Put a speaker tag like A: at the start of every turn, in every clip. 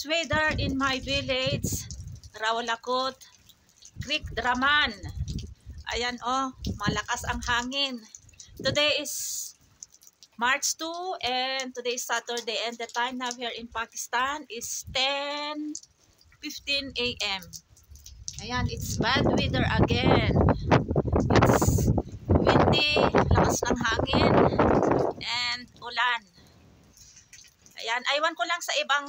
A: This weather in my village, Rawalakot, Creek Draman. Ayan oh, malakas ang hangin. Today is March 2 and today is Saturday and the time now here in Pakistan is 10:15 a.m. Ayan, it's bad weather again. It's windy, lakas ng hangin, and ulan. Ayan, aywan ko lang sa ibang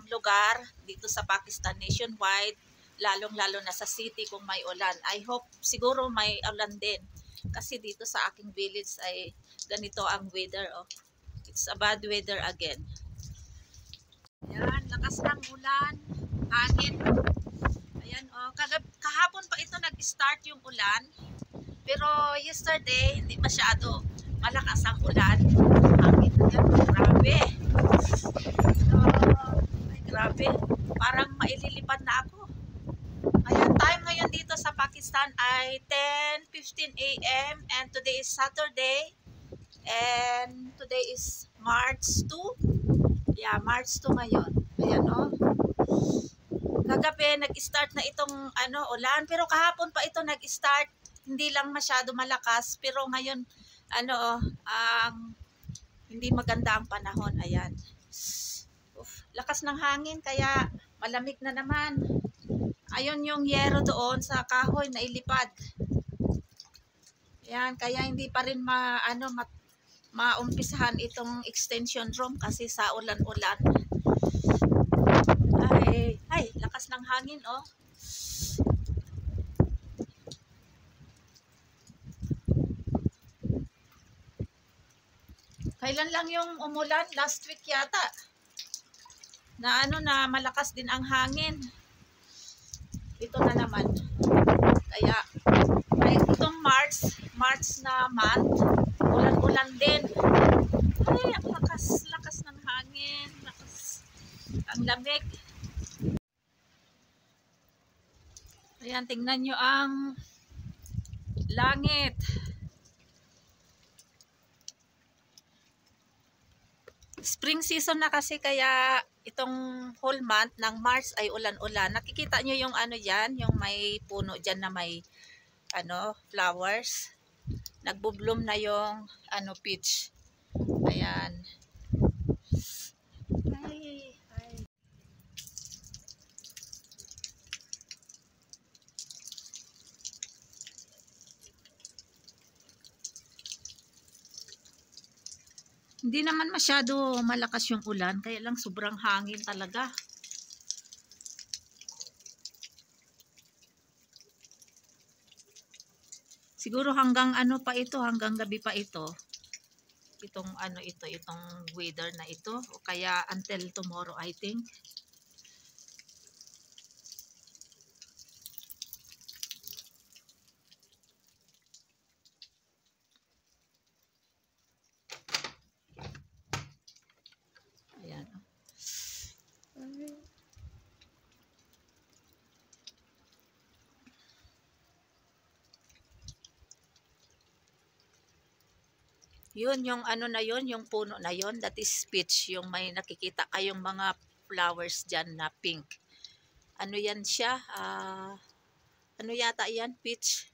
A: lugar dito sa Pakistan nationwide, lalong-lalo na sa city kung may ulan. I hope siguro may ulan din. Kasi dito sa aking village ay ganito ang weather, oh. It's a bad weather again. Ayan, lakas ng ulan, hangin. Ayan, oh, kahapon pa ito nag-start yung ulan. Pero yesterday, hindi masyado malakas ang ulan. Hangin, ayan, grabe. Ay, grabe. Parang maililipad na ako. Ayan, time ngayon dito sa Pakistan ay 10:15 a.m. and today is Saturday. And today is March 2. Yeah, March 2 ngayon. Ayan, oh. Kagabi nag-start na itong ulan, pero kahapon pa ito nag-start. Hindi lang masyado malakas, pero ngayon hindi maganda ang panahon. Ayan. Lakas ng hangin kaya malamig na naman. Ayun yung yero doon sa kahoy na ilipad. Ayan, kaya hindi pa rin maumpisahan itong extension room kasi sa ulan-ulan. Ay, lakas ng hangin, oh. Kailan lang yung umulan? Last week yata. Na na malakas din ang hangin. Ito na naman. Kaya itong March na month, ulan-ulan din. Ay, ang lakas ng hangin. Ang lamig. Ayan, tingnan nyo ang langit. Spring season na kasi kaya itong whole month ng March ay ulan-ulan. Nakikita nyo yung dyan, yung may puno dyan na may flowers. Nagbo-bloom na yung peach. Ayan. Ay. Hindi naman masyado malakas yung ulan, kaya lang sobrang hangin talaga. Siguro hanggang hanggang gabi pa ito. Itong itong weather na ito, o kaya until tomorrow I think. Ayan. Yun yung yung puno na yun, that is peach, yung may nakikita kayong mga flowers dyan na pink. Ano yan siya? Ano yata yan? Peach.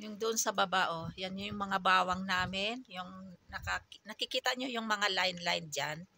A: Yung doon sa baba, oh, yan yung mga bawang namin, yung nakikita nyo yung mga line-line dyan.